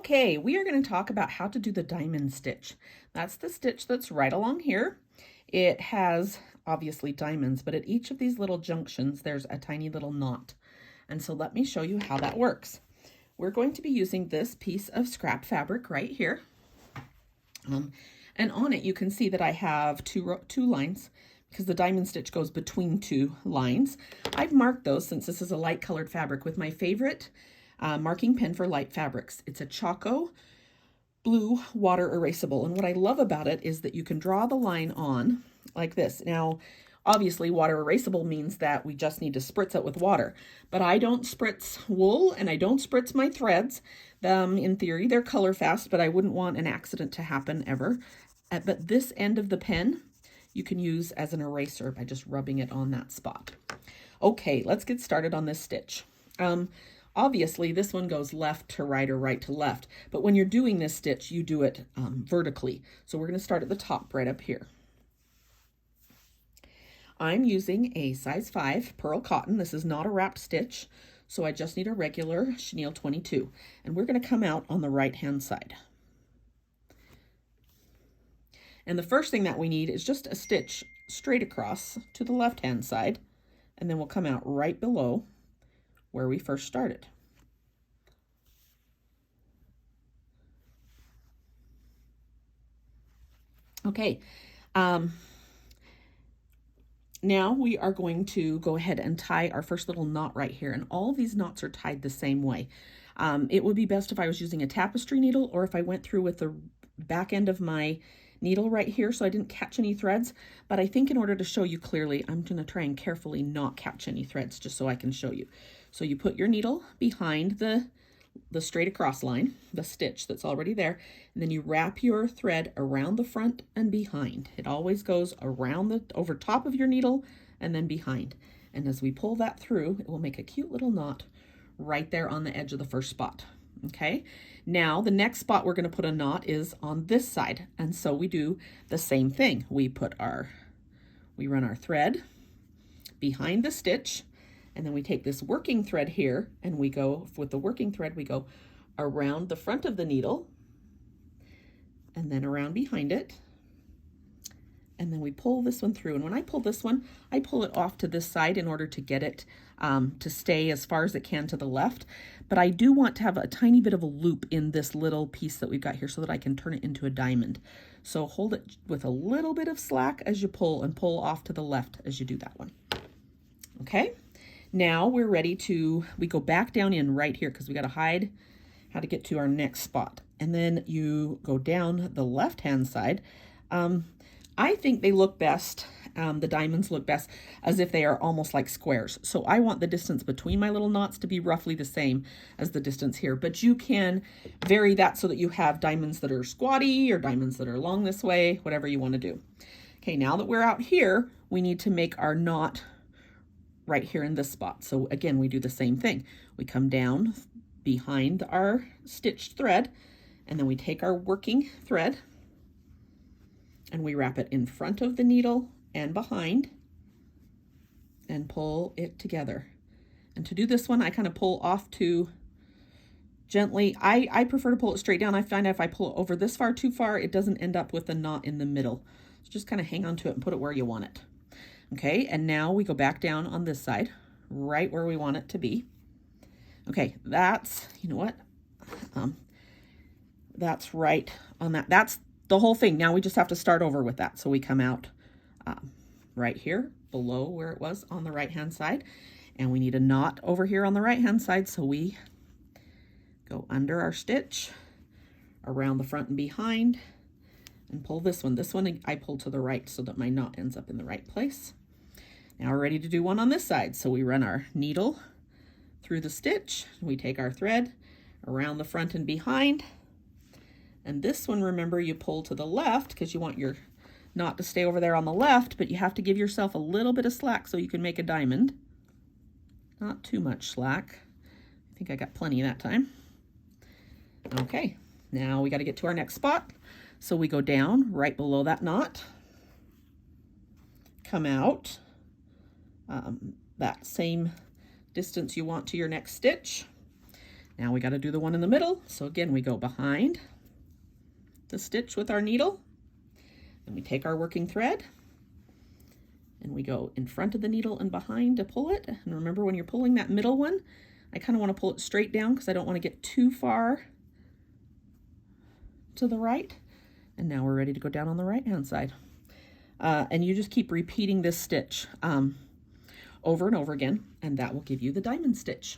Okay, we are going to talk about how to do the diamond stitch. That's the stitch that's right along here. It has obviously diamonds, but at each of these little junctions, there's a tiny little knot. And so let me show you how that works. We're going to be using this piece of scrap fabric right here. And on it, you can see that I have two lines because the diamond stitch goes between two lines. I've marked those since this is a light colored fabric with my favorite marking pen for light fabrics. It's a Choco blue water erasable. And what I love about it is that you can draw the line on like this. Now, obviously water erasable means that we just need to spritz it with water, but I don't spritz wool and I don't spritz my threads. In theory, they're color fast, but I wouldn't want an accident to happen ever. But this end of the pen, you can use as an eraser by just rubbing it on that spot. Okay, let's get started on this stitch. Obviously, this one goes left to right or right to left, but when you're doing this stitch, you do it vertically. So we're going to start at the top right up here. I'm using a size 5 pearl cotton. This is not a wrapped stitch, so I just need a regular chenille 22. And we're going to come out on the right-hand side. And the first thing that we need is just a stitch straight across to the left-hand side, and then we'll come out right below where we first started. Okay, now we are going to go ahead and tie our first little knot right here, and all of these knots are tied the same way. It would be best if I was using a tapestry needle or if I went through with the back end of my needle right here so I didn't catch any threads, but I think in order to show you clearly, I'm going to try and carefully not catch any threads just so I can show you. So you put your needle behind the straight across line, the stitch that's already there, and then you wrap your thread around the front and behind. It always goes around over top of your needle and then behind. And as we pull that through, it will make a cute little knot right there on the edge of the first spot. Okay, now the next spot we're going to put a knot is on this side, and so we do the same thing. We run our thread behind the stitch, and then we take this working thread here, and we go with the working thread, we go around the front of the needle, and then around behind it, and then we pull this one through. And when I pull this one, I pull it off to this side in order to get it to stay as far as it can to the left. But I do want to have a tiny bit of a loop in this little piece that we've got here so that I can turn it into a diamond. So hold it with a little bit of slack as you pull, and pull off to the left as you do that one. Okay, now we're ready we go back down in right here because we got to hide how to get to our next spot. And then you go down the left-hand side. I think they look best, the diamonds look best as if they are almost like squares. So I want the distance between my little knots to be roughly the same as the distance here, but you can vary that so that you have diamonds that are squatty or diamonds that are long this way, whatever you want to do. Okay, now that we're out here, we need to make our knot right here in this spot. So again, we do the same thing. We come down behind our stitched thread, and then we take our working thread and we wrap it in front of the needle and behind and pull it together. And to do this one, I kind of pull off to gently. I prefer to pull it straight down. I find if I pull it over this far too far, it doesn't end up with a knot in the middle. So just kind of hang on to it and put it where you want it. Okay, and now we go back down on this side, right where we want it to be. Okay, that's, you know what? That's right on that. That's the whole thing. Now we just have to start over with that. So we come out right here below where it was on the right-hand side, and we need a knot over here on the right-hand side. So we go under our stitch, around the front and behind, and pull this one. This one I pull to the right so that my knot ends up in the right place. Now we're ready to do one on this side. So we run our needle through the stitch, we take our thread around the front and behind. And this one, remember, you pull to the left because you want your knot to stay over there on the left, but you have to give yourself a little bit of slack so you can make a diamond. Not too much slack. I think I got plenty that time. Okay, now we got to get to our next spot. So we go down right below that knot, come out that same distance you want to your next stitch, Now we got to do the one in the middle. So again, we go behind the stitch with our needle, and we take our working thread and we go in front of the needle and behind to pull it. And remember, when you're pulling that middle one, I kind of want to pull it straight down because I don't want to get too far to the right. And now we're ready to go down on the right hand side. And you just keep repeating this stitch over and over again, and that will give you the diamond stitch.